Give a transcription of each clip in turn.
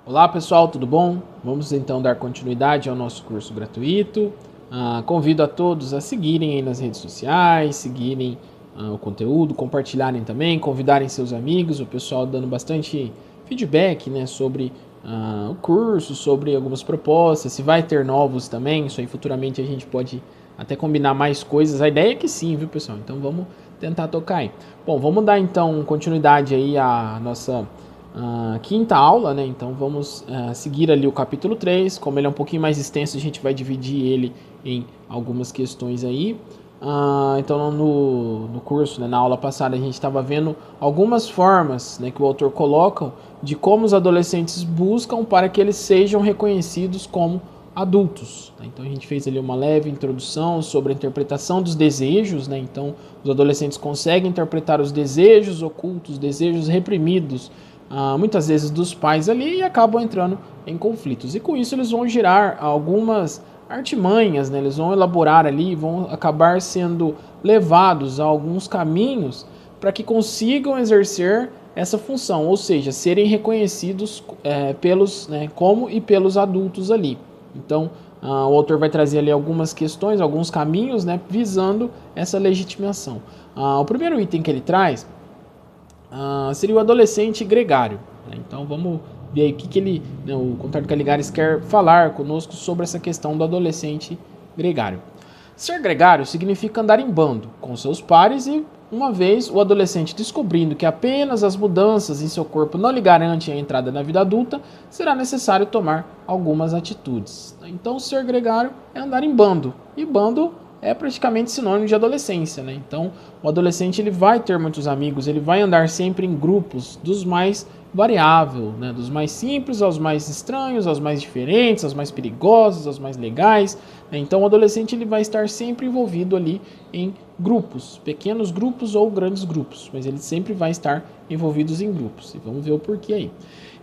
Olá pessoal, tudo bom? Vamos então dar continuidade ao nosso curso gratuito. Convido a todos a seguirem aí nas redes sociais, seguirem o conteúdo, compartilharem também, convidarem seus amigos, o pessoal dando bastante feedback, né, sobre o curso, sobre algumas propostas, se vai ter novos também, isso aí futuramente a gente pode até combinar mais coisas. A ideia é que sim, viu pessoal? Então vamos tentar tocar aí. Bom, vamos dar então continuidade aí à nossa quinta aula, né? Então vamos seguir ali o capítulo 3. Como ele é um pouquinho mais extenso, a gente vai dividir ele em algumas questões aí. Então no curso, né, na aula passada, a gente estava vendo algumas formas, né, que o autor coloca de como os adolescentes buscam para que eles sejam reconhecidos como adultos. Né? Então a gente fez ali uma leve introdução sobre a interpretação dos desejos, né? Então os adolescentes conseguem interpretar os desejos ocultos, desejos reprimidos, muitas vezes dos pais ali, e acabam entrando em conflitos. E com isso eles vão gerar algumas artimanhas, né? Eles vão elaborar ali, vão acabar sendo levados a alguns caminhos para que consigam exercer essa função, ou seja, serem reconhecidos pelos, né, como e pelos adultos ali. Então, o autor vai trazer ali algumas questões, alguns caminhos, né, visando essa legitimação. O primeiro item que ele traz seria o adolescente gregário. Né? Então vamos ver aí o que ele, né, o Contardo Caligares quer falar conosco sobre essa questão do adolescente gregário. Ser gregário significa andar em bando com seus pares e, uma vez o adolescente descobrindo que apenas as mudanças em seu corpo não lhe garantem a entrada na vida adulta, será necessário tomar algumas atitudes. Então ser gregário é andar em bando, e bando é praticamente sinônimo de adolescência, né? Então, o adolescente ele vai ter muitos amigos, ele vai andar sempre em grupos dos mais variáveis, né? Dos mais simples aos mais estranhos, aos mais diferentes, aos mais perigosos, aos mais legais. Né? Então, o adolescente ele vai estar sempre envolvido ali em grupos, pequenos grupos ou grandes grupos, mas ele sempre vai estar envolvido em grupos. E vamos ver o porquê aí.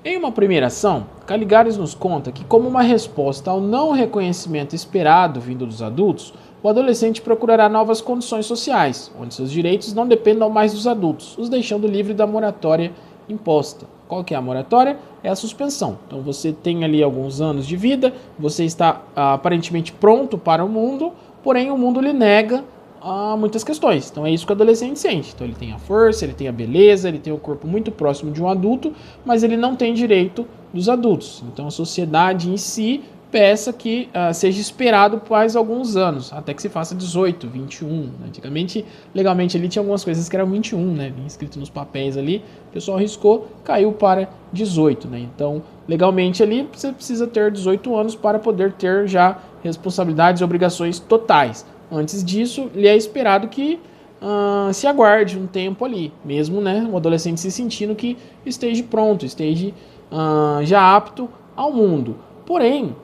Em uma primeira ação, Caligares nos conta que, como uma resposta ao não reconhecimento esperado vindo dos adultos, o adolescente procurará novas condições sociais, onde seus direitos não dependam mais dos adultos, os deixando livre da moratória imposta. Qual que é a moratória? É a suspensão. Então você tem ali alguns anos de vida, você está aparentemente pronto para o mundo, porém o mundo lhe nega muitas questões. Então é isso que o adolescente sente. Então ele tem a força, ele tem a beleza, ele tem o corpo muito próximo de um adulto, mas ele não tem direito dos adultos. Então a sociedade em si peça que seja esperado por mais alguns anos, até que se faça 18, 21. Antigamente, legalmente ali tinha algumas coisas que eram 21, né? Vinha escrito nos papéis ali, o pessoal riscou, caiu para 18, né? Então, legalmente ali você precisa ter 18 anos para poder ter já responsabilidades e obrigações totais. Antes disso, lhe é esperado que se aguarde um tempo ali, mesmo, né, o adolescente se sentindo que esteja pronto, esteja já apto ao mundo. Porém,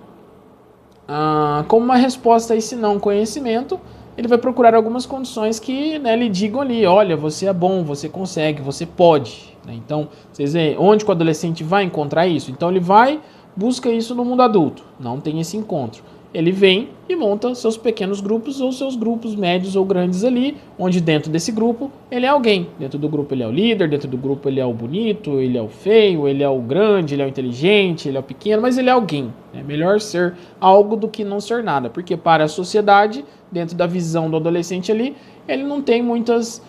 como uma resposta a esse não conhecimento, ele vai procurar algumas condições que, né, lhe digam ali, olha, você é bom, você consegue, você pode. Né? Então, vocês veem onde que o adolescente vai encontrar isso? Então ele vai, busca isso no mundo adulto, não tem esse encontro. Ele vem e monta seus pequenos grupos ou seus grupos médios ou grandes ali, onde dentro desse grupo ele é alguém. Dentro do grupo ele é o líder, dentro do grupo ele é o bonito, ele é o feio, ele é o grande, ele é o inteligente, ele é o pequeno, mas ele é alguém. É melhor ser algo do que não ser nada, porque para a sociedade, dentro da visão do adolescente ali, ele não tem muitas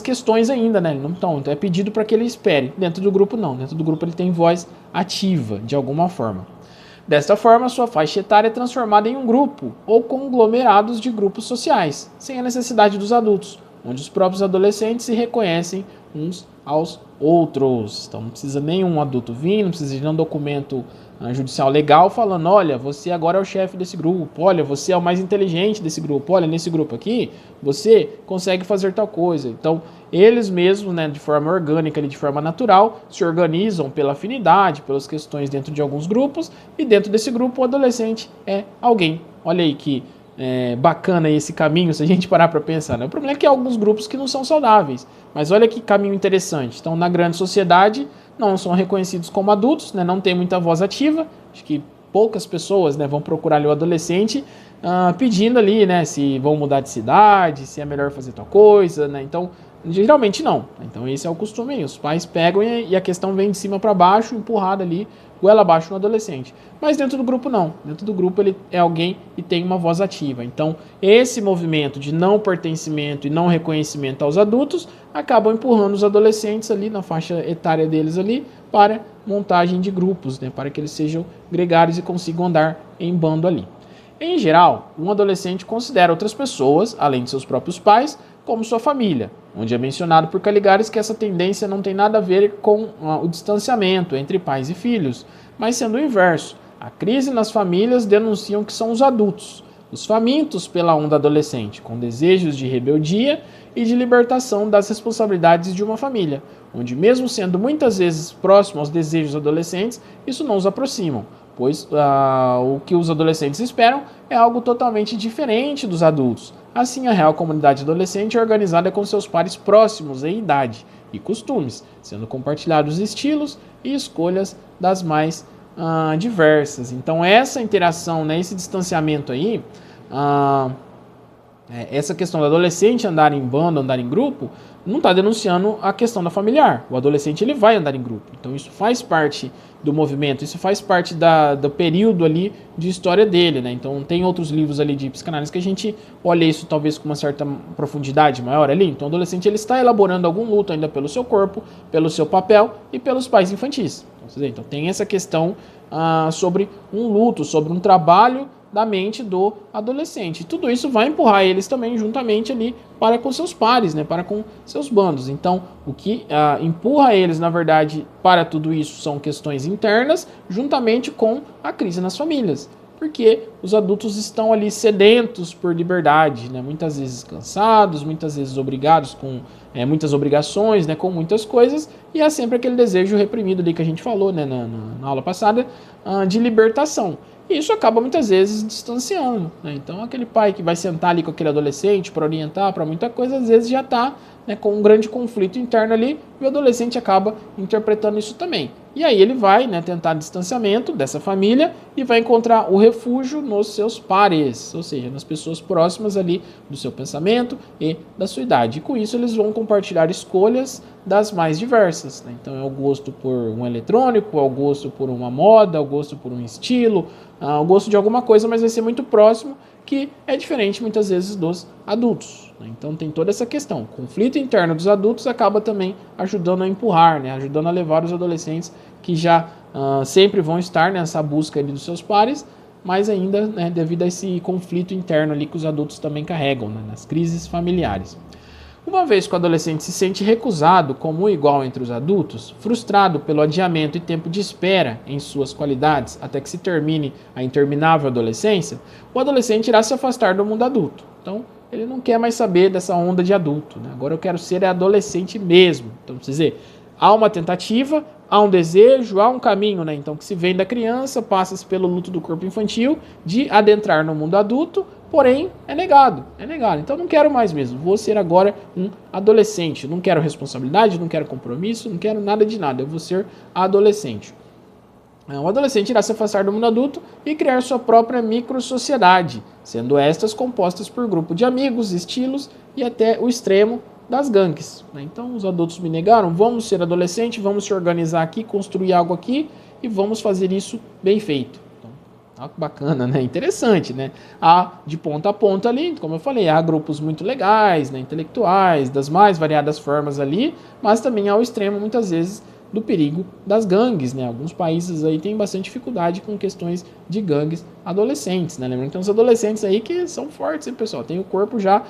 questões ainda, né? Então é pedido para que ele espere. Dentro do grupo não, dentro do grupo ele tem voz ativa, de alguma forma. Desta forma, sua faixa etária é transformada em um grupo ou conglomerados de grupos sociais, sem a necessidade dos adultos, onde os próprios adolescentes se reconhecem uns aos outros. Então não precisa nenhum adulto vir, não precisa de nenhum documento judicial legal falando, olha, você agora é o chefe desse grupo, olha, você é o mais inteligente desse grupo, olha, nesse grupo aqui, você consegue fazer tal coisa. Então, eles mesmos, né, de forma orgânica, de forma natural, se organizam pela afinidade, pelas questões dentro de alguns grupos, e dentro desse grupo o adolescente é alguém. Olha aí que bacana esse caminho, se a gente parar para pensar. Né? O problema é que há alguns grupos que não são saudáveis, mas olha que caminho interessante. Então, na grande sociedade, não são reconhecidos como adultos, né? Não tem muita voz ativa, acho que poucas pessoas, né, vão procurar ali o adolescente pedindo ali, né, se vão mudar de cidade, se é melhor fazer tal coisa, né? Então, Geralmente não. Então esse é o costume. Os pais pegam e a questão vem de cima para baixo, empurrada ali, goela abaixo no adolescente. Mas dentro do grupo não. Dentro do grupo ele é alguém e tem uma voz ativa. Então esse movimento de não pertencimento e não reconhecimento aos adultos acabam empurrando os adolescentes ali na faixa etária deles ali para montagem de grupos, né, para que eles sejam gregários e consigam andar em bando ali. Em geral, um adolescente considera outras pessoas, além de seus próprios pais, como sua família, onde é mencionado por Caligares que essa tendência não tem nada a ver com o distanciamento entre pais e filhos, mas sendo o inverso. A crise nas famílias denunciam que são os adultos, os famintos pela onda adolescente, com desejos de rebeldia e de libertação das responsabilidades de uma família, onde mesmo sendo muitas vezes próximo aos desejos adolescentes, isso não os aproximam, pois o que os adolescentes esperam é algo totalmente diferente dos adultos. Assim, a real comunidade adolescente é organizada com seus pares próximos em idade e costumes, sendo compartilhados estilos e escolhas das mais diversas. Então, essa interação, né, esse distanciamento aí, essa questão do adolescente andar em bando, andar em grupo, não está denunciando a questão da familiar. O adolescente ele vai andar em grupo. Então isso faz parte do movimento, isso faz parte do período ali de história dele, né? Então tem outros livros ali de psicanálise que a gente olha isso talvez com uma certa profundidade maior ali. Então o adolescente ele está elaborando algum luto ainda pelo seu corpo, pelo seu papel e pelos pais infantis. Então tem essa questão sobre um luto, sobre um trabalho da mente do adolescente. E tudo isso vai empurrar eles também juntamente ali para com seus pares, né, para com seus bandos. Então, o que empurra eles, na verdade, para tudo isso são questões internas, juntamente com a crise nas famílias. Porque os adultos estão ali sedentos por liberdade, né, muitas vezes cansados, muitas vezes obrigados com muitas obrigações, né, com muitas coisas, e há sempre aquele desejo reprimido ali que a gente falou, né, na aula passada, de libertação. E isso acaba muitas vezes distanciando, né? Então aquele pai que vai sentar ali com aquele adolescente para orientar para muita coisa, às vezes já está, né, com um grande conflito interno ali, e o adolescente acaba interpretando isso também. E aí ele vai, né, tentar distanciamento dessa família e vai encontrar o refúgio nos seus pares, ou seja, nas pessoas próximas ali do seu pensamento e da sua idade. E com isso eles vão compartilhar escolhas das mais diversas, né? Então é o gosto por um eletrônico, é o gosto por uma moda, é o gosto por um estilo, o gosto de alguma coisa, mas vai ser muito próximo, que é diferente muitas vezes dos adultos, né? Então tem toda essa questão. O conflito interno dos adultos acaba também ajudando a empurrar, né? Ajudando a levar os adolescentes que já sempre vão estar nessa busca ali dos seus pares, mas ainda, né, devido a esse conflito interno ali que os adultos também carregam, né, nas crises familiares. Uma vez que o adolescente se sente recusado como igual entre os adultos, frustrado pelo adiamento e tempo de espera em suas qualidades até que se termine a interminável adolescência, o adolescente irá se afastar do mundo adulto. Então, ele não quer mais saber dessa onda de adulto, né? Agora eu quero ser adolescente mesmo. Então, precisa dizer, há uma tentativa, há um desejo, há um caminho, né? Então, que se vem da criança, passa-se pelo luto do corpo infantil, de adentrar no mundo adulto, porém é negado. Então não quero mais mesmo, vou ser agora um adolescente, não quero responsabilidade, não quero compromisso, não quero nada de nada, eu vou ser adolescente. O adolescente irá se afastar do mundo adulto e criar sua própria microsociedade, sendo estas compostas por grupo de amigos, estilos e até o extremo das gangues. Então os adultos me negaram, vamos ser adolescente, vamos se organizar aqui, construir algo aqui e vamos fazer isso bem feito. Bacana, né? Interessante, né? Há de ponta a ponta ali, como eu falei, há grupos muito legais, né, intelectuais, das mais variadas formas ali, mas também há o extremo, muitas vezes, do perigo das gangues, né? Alguns países aí têm bastante dificuldade com questões de gangues adolescentes, né? Lembrando que tem uns adolescentes aí que são fortes, hein, pessoal? Tem o corpo já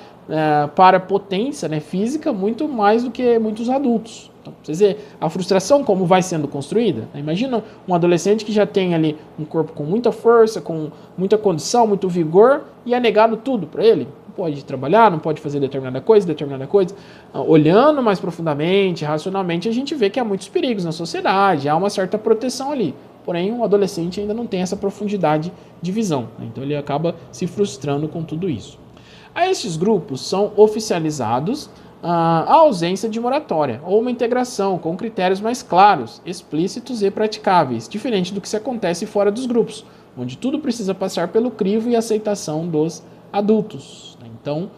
para potência, né, física muito mais do que muitos adultos. Então, vocês veem a frustração como vai sendo construída. Imagina um adolescente que já tem ali um corpo com muita força, com muita condição, muito vigor, e é negado tudo para ele. Não pode trabalhar, não pode fazer determinada coisa. Olhando mais profundamente, racionalmente, a gente vê que há muitos perigos na sociedade, há uma certa proteção ali. Porém, um adolescente ainda não tem essa profundidade de visão, né? Então ele acaba se frustrando com tudo isso. A estes grupos são oficializados a ausência de moratória ou uma integração com critérios mais claros, explícitos e praticáveis, diferente do que se acontece fora dos grupos, onde tudo precisa passar pelo crivo e aceitação dos adultos. Então,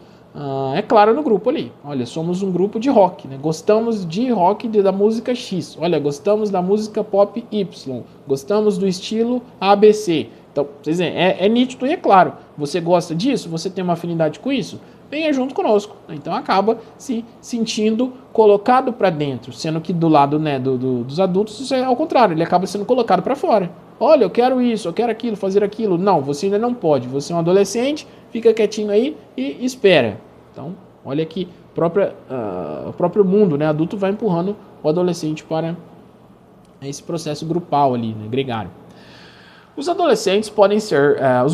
é claro no grupo ali. Olha, somos um grupo de rock, né? Gostamos de rock da música X. Olha, gostamos da música pop Y. Gostamos do estilo ABC. Então, vocês veem, é nítido e é claro. Você gosta disso? Você tem uma afinidade com isso? Venha junto conosco. Então acaba se sentindo colocado para dentro, sendo que do lado, né, dos adultos isso é ao contrário, ele acaba sendo colocado para fora. Olha, eu quero isso, eu quero aquilo, fazer aquilo. Não, você ainda não pode. Você é um adolescente, fica quietinho aí e espera. Então, olha que o próprio mundo, né, adulto vai empurrando o adolescente para esse processo grupal ali, né, gregário. Os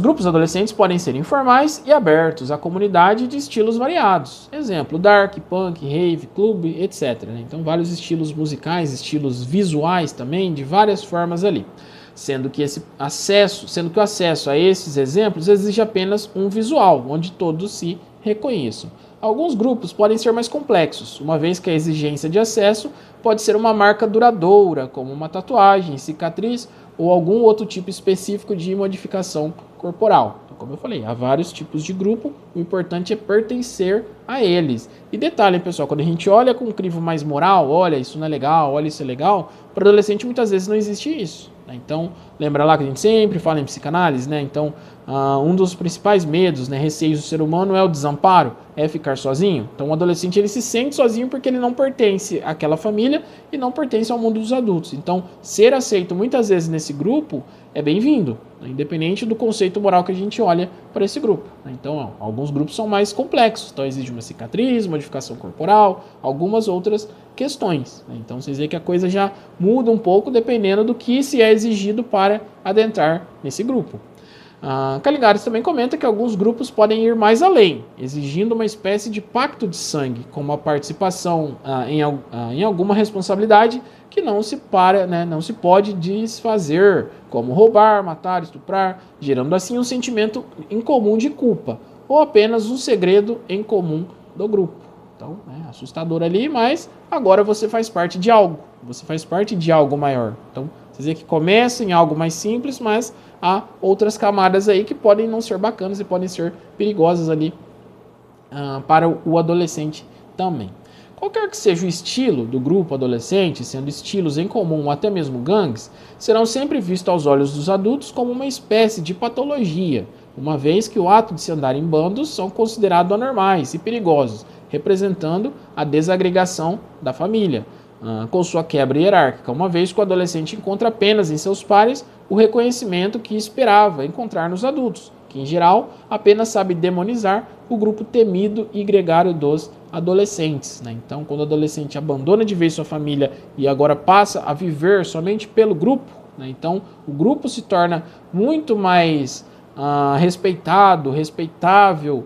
grupos adolescentes podem ser informais e abertos à comunidade de estilos variados. Exemplo, dark, punk, rave, clube, etc. Então, vários estilos musicais, estilos visuais também, de várias formas ali. Sendo que o acesso a esses exemplos exige apenas um visual, onde todos se reconheçam. Alguns grupos podem ser mais complexos, uma vez que a exigência de acesso pode ser uma marca duradoura, como uma tatuagem, cicatriz ou algum outro tipo específico de modificação corporal. Então, como eu falei, há vários tipos de grupo, o importante é pertencer a eles. E detalhe, pessoal, quando a gente olha com um crivo mais moral, olha, isso não é legal, olha, isso é legal, para adolescente muitas vezes não existe isso. Então, lembra lá que a gente sempre fala em psicanálise, né? Então, um dos principais medos, né, receios do ser humano é o desamparo, é ficar sozinho. Então, o adolescente ele se sente sozinho porque ele não pertence àquela família e não pertence ao mundo dos adultos. Então, ser aceito muitas vezes nesse grupo é bem-vindo, né, independente do conceito moral que a gente olha para esse grupo. Então, alguns grupos são mais complexos, então exige uma cicatriz, modificação corporal, algumas outras questões. Né? Então, vocês veem que a coisa já muda um pouco dependendo do que se é exigido para adentrar nesse grupo. Caligares também comenta que alguns grupos podem ir mais além, exigindo uma espécie de pacto de sangue, como a participação em alguma responsabilidade que não se pode desfazer, como roubar, matar, estuprar, gerando assim um sentimento incomum de culpa, ou apenas um segredo em comum do grupo. Então, assustador ali, mas agora você faz parte de algo, você faz parte de algo maior. Então, vocês veem que começa em algo mais simples, mas há outras camadas aí que podem não ser bacanas e podem ser perigosas ali para o adolescente também. Qualquer que seja o estilo do grupo adolescente, sendo estilos em comum ou até mesmo gangues, serão sempre vistos aos olhos dos adultos como uma espécie de patologia, uma vez que o ato de se andar em bandos são considerados anormais e perigosos, representando a desagregação da família, com sua quebra hierárquica, uma vez que o adolescente encontra apenas em seus pares o reconhecimento que esperava encontrar nos adultos, que em geral apenas sabe demonizar o grupo temido e gregário dos adolescentes. Né? Então, quando o adolescente abandona de vez sua família e agora passa a viver somente pelo grupo, né? Então o grupo se torna muito mais respeitado, respeitável,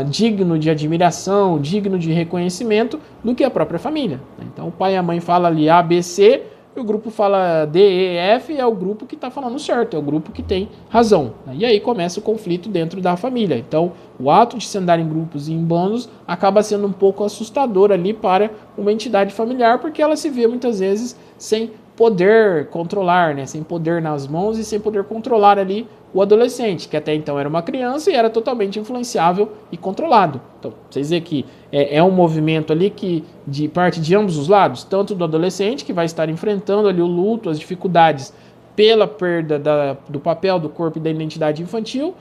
digno de admiração, digno de reconhecimento do que a própria família. Então o pai e a mãe falam ali A, B, C, e o grupo fala D, E, F, é o grupo que está falando certo, é o grupo que tem razão. E aí começa o conflito dentro da família. Então o ato de se andar em grupos e em bandos acaba sendo um pouco assustador ali para uma entidade familiar, porque ela se vê muitas vezes sem poder controlar, né? Sem poder nas mãos e sem poder controlar ali o adolescente, que até então era uma criança e era totalmente influenciável e controlado. Então, vocês veem que é um movimento ali que de parte de ambos os lados, tanto do adolescente, que vai estar enfrentando ali o luto, as dificuldades pela perda do papel, do corpo e da identidade infantil,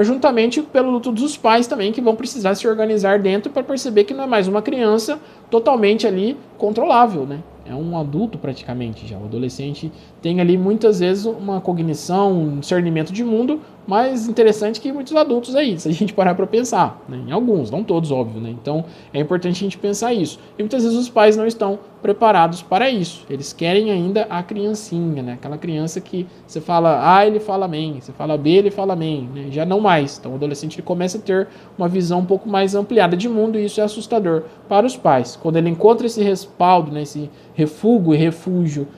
juntamente pelo luto dos pais também, que vão precisar se organizar dentro para perceber que não é mais uma criança totalmente ali controlável, né? É um adulto praticamente já. O adolescente tem ali muitas vezes uma cognição, um discernimento de mundo mais interessante que muitos adultos aí, se a gente parar para pensar, né? Em alguns, não todos, óbvio, né? Então é importante a gente pensar isso. E muitas vezes os pais não estão preparados para isso. Eles querem ainda a criancinha, né? Aquela criança que você fala A, ele fala amém, você fala B, ele fala amém, né? Já não mais. Então o adolescente ele começa a ter uma visão um pouco mais ampliada de mundo e isso é assustador para os pais. Quando ele encontra esse respaldo, né? Esse refúgio e refúgio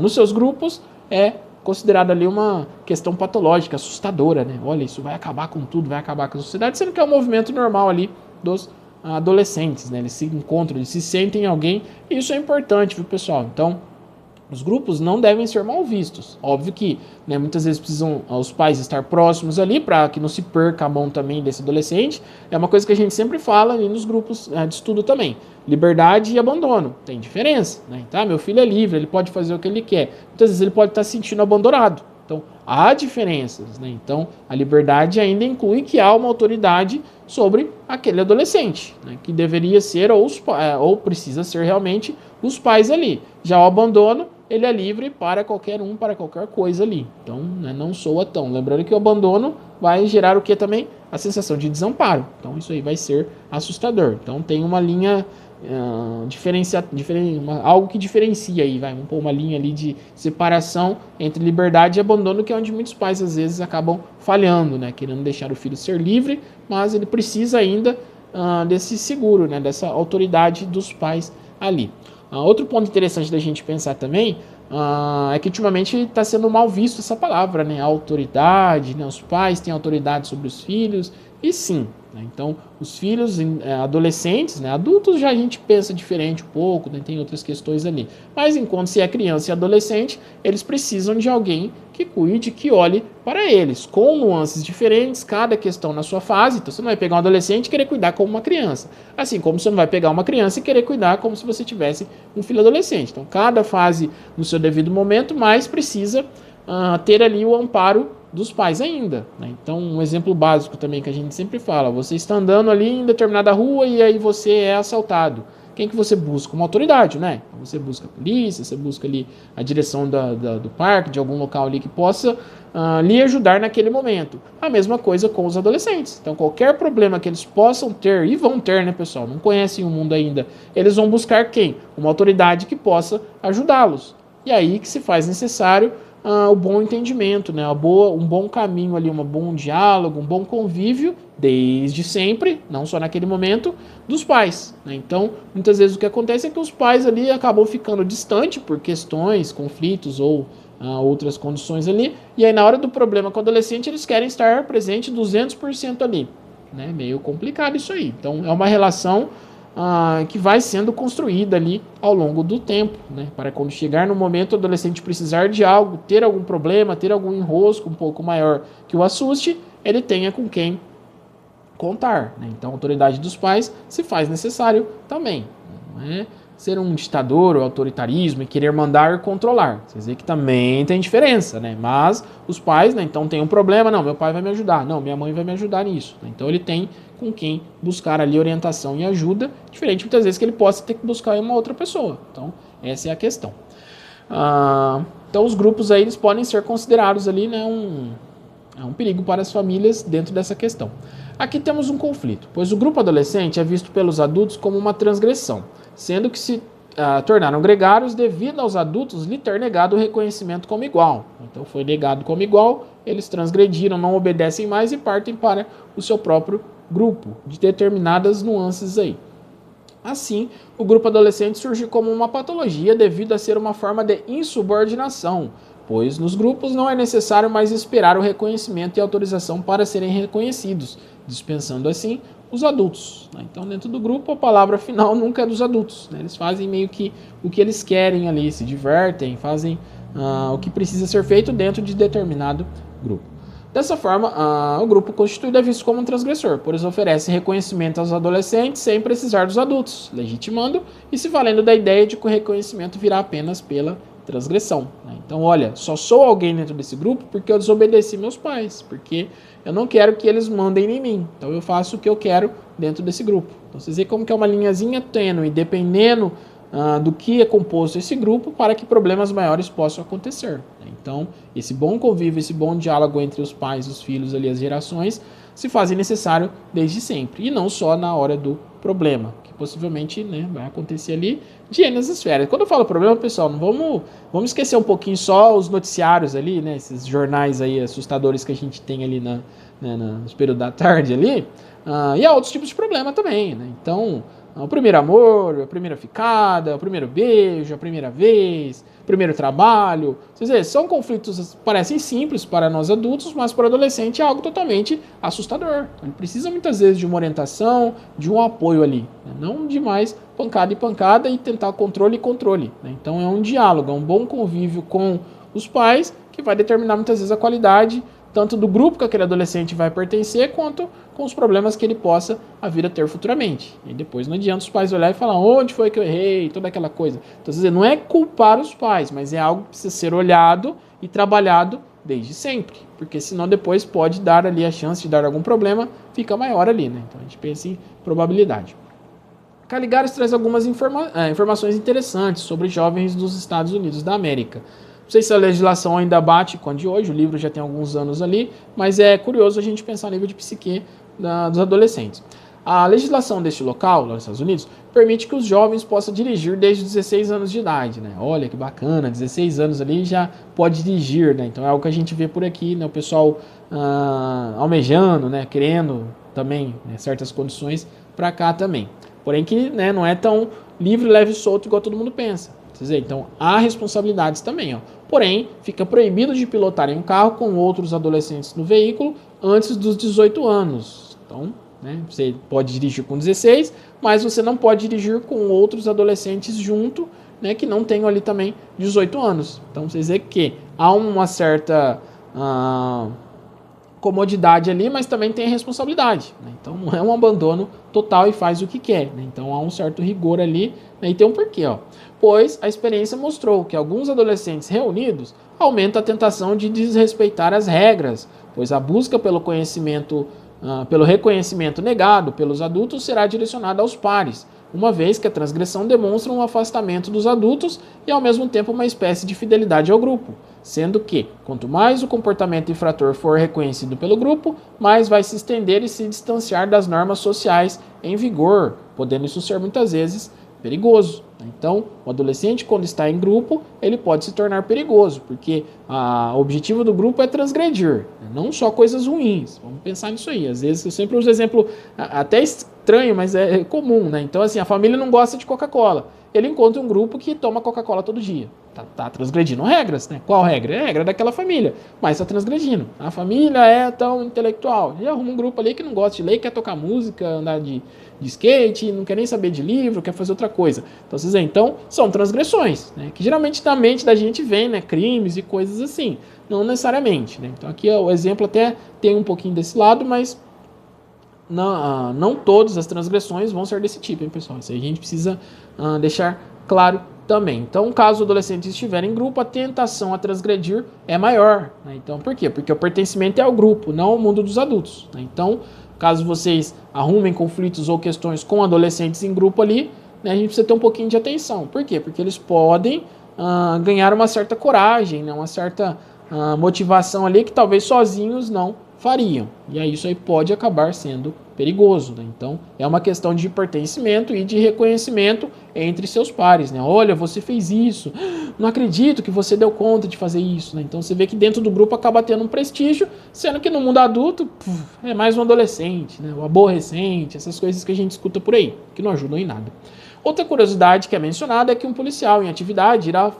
nos seus grupos, é considerado ali uma questão patológica, assustadora, né? Olha, isso vai acabar com tudo, vai acabar com a sociedade, sendo que é um movimento normal ali dos adolescentes, né? Eles se encontram, eles se sentem em alguém, e isso é importante, viu, pessoal? Então, Os grupos não devem ser mal vistos. Óbvio que, né, muitas vezes precisam os pais estar próximos ali para que não se perca a mão também desse adolescente. É uma coisa que a gente sempre fala ali nos grupos de estudo também. Liberdade e abandono. Tem diferença, né? Tá? Meu filho é livre, ele pode fazer o que ele quer. Muitas vezes ele pode estar se sentindo abandonado. Então, há diferenças, né? Então, a liberdade ainda inclui que há uma autoridade sobre aquele adolescente, né? Que deveria ser ou precisa ser realmente os pais ali. Já o abandono, ele é livre para qualquer um, para qualquer coisa ali. Então, né, não soa tão. Lembrando que o abandono vai gerar o que também? A sensação de desamparo. Então, isso aí vai ser assustador. Então, tem uma linha algo que diferencia aí, vamos pôr uma linha ali de separação entre liberdade e abandono, que é onde muitos pais às vezes acabam falhando, né, querendo deixar o filho ser livre, mas ele precisa ainda desse seguro, né, dessa autoridade dos pais ali. Outro ponto interessante da gente pensar também é que ultimamente está sendo mal visto essa palavra, né, autoridade, né, os pais têm autoridade sobre os filhos, e sim, né, então os filhos adolescentes, né, adultos já a gente pensa diferente um pouco, né, tem outras questões ali, mas enquanto se é criança e adolescente, eles precisam de alguém que cuide, que olhe para eles, com nuances diferentes, cada questão na sua fase. Então você não vai pegar um adolescente e querer cuidar como uma criança, assim como você não vai pegar uma criança e querer cuidar como se você tivesse um filho adolescente. Então cada fase no seu devido momento, mas precisa ter ali o amparo dos pais ainda, né? Então um exemplo básico também que a gente sempre fala: você está andando ali em determinada rua e aí você é assaltado. Quem que você busca? Uma autoridade, né? Você busca a polícia, você busca ali a direção do parque, de algum local ali que possa lhe ajudar naquele momento. A mesma coisa com os adolescentes. Então qualquer problema que eles possam ter, e vão ter, né, pessoal? Não conhecem o mundo ainda. Eles vão buscar quem? Uma autoridade que possa ajudá-los. E aí que se faz necessário o bom entendimento, né? Um bom caminho ali, um bom diálogo, um bom convívio, desde sempre, não só naquele momento, dos pais, né? Então, muitas vezes o que acontece é que os pais ali acabam ficando distantes por questões, conflitos ou outras condições ali, e aí na hora do problema com o adolescente eles querem estar presente 200% ali, né? Meio complicado isso aí. Então, é uma relação que vai sendo construída ali ao longo do tempo, né? Para quando chegar no momento o adolescente precisar de algo, ter algum problema, ter algum enrosco um pouco maior que o assuste, ele tenha com quem contar, né? Então a autoridade dos pais se faz necessário também. Não é ser um ditador ou autoritarismo e querer mandar e controlar. Vocês veem que também tem diferença, né? Mas os pais, né, então tem um problema, não, meu pai vai me ajudar, não, minha mãe vai me ajudar nisso. Então ele tem com quem buscar ali orientação e ajuda, diferente muitas vezes que ele possa ter que buscar em uma outra pessoa. Então essa é a questão. Então os grupos aí eles podem ser considerados ali, né, um perigo para as famílias dentro dessa questão. Aqui temos um conflito, pois o grupo adolescente é visto pelos adultos como uma transgressão, sendo que se tornaram gregários devido aos adultos lhe ter negado o reconhecimento como igual. Então foi negado como igual, eles transgrediram, não obedecem mais e partem para o seu próprio grupo, de determinadas nuances aí. Assim, o grupo adolescente surge como uma patologia devido a ser uma forma de insubordinação, pois nos grupos não é necessário mais esperar o reconhecimento e autorização para serem reconhecidos, dispensando assim os adultos. Então, dentro do grupo, a palavra final nunca é dos adultos, né? Eles fazem meio que o que eles querem ali, se divertem, fazem o que precisa ser feito dentro de determinado grupo. Dessa forma, o grupo constituído é visto como um transgressor, pois oferece reconhecimento aos adolescentes sem precisar dos adultos, legitimando e se valendo da ideia de que o reconhecimento virá apenas pela transgressão. Então, olha, só sou alguém dentro desse grupo porque eu desobedeci meus pais, porque eu não quero que eles mandem em mim. Então, eu faço o que eu quero dentro desse grupo. Então, vocês veem como que é uma linhazinha tênue, dependendo do que é composto esse grupo, para que problemas maiores possam acontecer. Então, esse bom convívio, esse bom diálogo entre os pais, os filhos, ali, as gerações, se fazem necessário desde sempre, e não só na hora do problema, que possivelmente, né, vai acontecer ali de N esferas. Quando eu falo problema, pessoal, não vamos esquecer um pouquinho só os noticiários ali, né, esses jornais aí assustadores que a gente tem ali no período da tarde ali, e há outros tipos de problema também, né? Então, o primeiro amor, a primeira ficada, o primeiro beijo, a primeira vez, o primeiro trabalho. Quer dizer, são conflitos que parecem simples para nós adultos, mas para o adolescente é algo totalmente assustador. Ele precisa muitas vezes de uma orientação, de um apoio ali, né? Não de mais pancada e pancada e tentar controle e controle, né? Então é um diálogo, é um bom convívio com os pais que vai determinar muitas vezes a qualidade tanto do grupo que aquele adolescente vai pertencer, quanto com os problemas que ele possa vir a ter futuramente. E depois não adianta os pais olhar e falar onde foi que eu errei, toda aquela coisa. Então, quer dizer, não é culpar os pais, mas é algo que precisa ser olhado e trabalhado desde sempre, porque senão depois pode dar ali a chance de dar algum problema, fica maior ali, né? Então a gente pensa em probabilidade. Caligares traz algumas informações interessantes sobre jovens dos Estados Unidos da América. Não sei se a legislação ainda bate com a de hoje, o livro já tem alguns anos ali, mas é curioso a gente pensar no nível de psique dos adolescentes. A legislação deste local, lá nos Estados Unidos, permite que os jovens possam dirigir desde 16 anos de idade, né? Olha que bacana, 16 anos ali já pode dirigir, né? Então é algo que a gente vê por aqui, né? O pessoal almejando, né? Querendo também, né? Certas condições para cá também. Porém que, né, não é tão livre, leve e solto igual todo mundo pensa. Quer dizer, então há responsabilidades também, ó. Porém, fica proibido de pilotar em um carro com outros adolescentes no veículo antes dos 18 anos. Então, né, você pode dirigir com 16, mas você não pode dirigir com outros adolescentes junto, né, que não tenham ali também 18 anos. Então, vocês veem que há uma certa comodidade ali, mas também tem responsabilidade, né? Então não é um abandono total e faz o que quer, né? Então há um certo rigor ali, né? E tem um porquê, ó. Pois a experiência mostrou que alguns adolescentes reunidos aumenta a tentação de desrespeitar as regras, pois a busca pelo conhecimento, pelo reconhecimento negado pelos adultos será direcionada aos pares, uma vez que a transgressão demonstra um afastamento dos adultos e ao mesmo tempo uma espécie de fidelidade ao grupo, sendo que, quanto mais o comportamento infrator for reconhecido pelo grupo, mais vai se estender e se distanciar das normas sociais em vigor, podendo isso ser muitas vezes perigoso. Então, o adolescente, quando está em grupo, ele pode se tornar perigoso, porque o objetivo do grupo é transgredir, não só coisas ruins. Vamos pensar nisso aí. Às vezes eu sempre uso exemplo até estranho, mas é comum, né? Então, assim, a família não gosta de Coca-Cola. Ele encontra um grupo que toma Coca-Cola todo dia. Tá transgredindo regras, né? Qual regra? É a regra daquela família, mas está transgredindo. A família é tão intelectual. E arruma um grupo ali que não gosta de ler, quer tocar música, andar de skate, não quer nem saber de livro, quer fazer outra coisa. Então, vocês veem, então são transgressões, né? Que geralmente na mente da gente vem, né? Crimes e coisas assim. Não necessariamente, né? Então aqui o exemplo até tem um pouquinho desse lado, mas não todas as transgressões vão ser desse tipo, hein, pessoal? Isso aí a gente precisa deixar claro também. Então, caso o adolescente estiver em grupo, a tentação a transgredir é maior, né? Então, por quê? Porque o pertencimento é ao grupo, não ao mundo dos adultos, né? Então, caso vocês arrumem conflitos ou questões com adolescentes em grupo ali, né, a gente precisa ter um pouquinho de atenção. Por quê? Porque eles podem ganhar uma certa coragem, né, uma certa motivação ali que talvez sozinhos não fariam. E aí isso aí pode acabar sendo perigoso, né? Então é uma questão de pertencimento e de reconhecimento entre seus pares, né? Olha, você fez isso, não acredito que você deu conta de fazer isso, né? Então você vê que dentro do grupo acaba tendo um prestígio, sendo que no mundo adulto é mais um adolescente, né? O aborrecente, essas coisas que a gente escuta por aí, que não ajudam em nada. Outra curiosidade que é mencionada é que um policial em atividade irá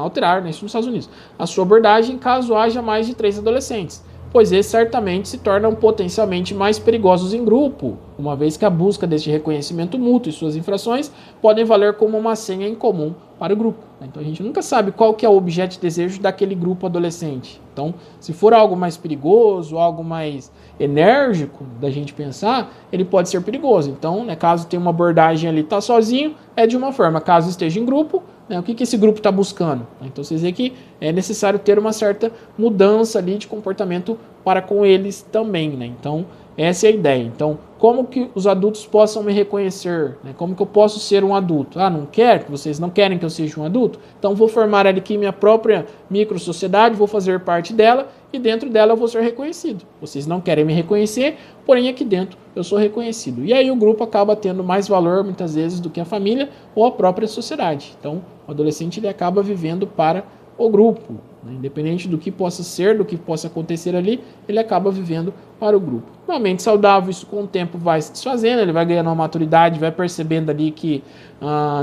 alterar, né, isso nos Estados Unidos, a sua abordagem caso haja mais de 3 adolescentes, pois esses certamente se tornam potencialmente mais perigosos em grupo, uma vez que a busca deste reconhecimento mútuo e suas infrações podem valer como uma senha em comum para o grupo. Então a gente nunca sabe qual que é o objeto de desejo daquele grupo adolescente. Então, se for algo mais perigoso, algo mais enérgico da gente pensar, ele pode ser perigoso. Então, né, caso tenha uma abordagem ali, tá sozinho, é de uma forma. Caso esteja em grupo, né, o que esse grupo está buscando? Então, vocês veem que é necessário ter uma certa mudança ali de comportamento para com eles também, né? Então, essa é a ideia. Então, como que os adultos possam me reconhecer? Né? Como que eu posso ser um adulto? Não quero, vocês não querem que eu seja um adulto? Então, vou formar aqui minha própria micro-sociedade, vou fazer parte dela e dentro dela eu vou ser reconhecido. Vocês não querem me reconhecer, porém aqui dentro eu sou reconhecido. E aí o grupo acaba tendo mais valor, muitas vezes, do que a família ou a própria sociedade. Então, o adolescente ele acaba vivendo para o grupo. né? Independente do que possa ser, do que possa acontecer ali, ele acaba vivendo para o grupo. Uma mente saudável, isso com o tempo vai se desfazendo, ele vai ganhando uma maturidade, vai percebendo ali que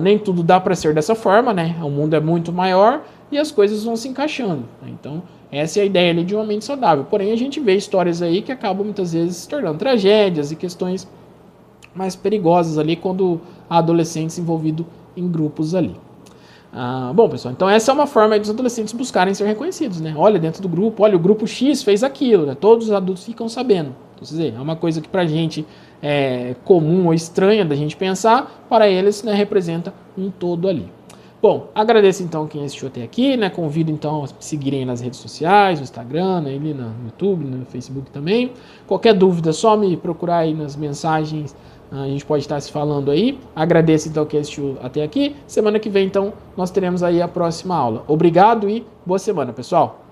nem tudo dá para ser dessa forma, né? O mundo é muito maior e as coisas vão se encaixando, né? Então, essa é a ideia ali de uma mente saudável. Porém, a gente vê histórias aí que acabam muitas vezes se tornando tragédias e questões mais perigosas ali quando há adolescentes envolvidos em grupos ali. Bom, pessoal, então essa é uma forma dos adolescentes buscarem ser reconhecidos, né? Olha, dentro do grupo, olha, o grupo X fez aquilo, né? Todos os adultos ficam sabendo. Quer dizer, é uma coisa que pra gente é comum ou estranha da gente pensar, para eles, né, representa um todo ali. Bom, agradeço então quem assistiu até aqui, né? Convido então a seguirem nas redes sociais, no Instagram, né, ali no YouTube, no Facebook também. Qualquer dúvida, só me procurar aí nas mensagens, a gente pode estar se falando aí. Agradeço então quem assistiu até aqui. Semana que vem então nós teremos aí a próxima aula. Obrigado e boa semana, pessoal!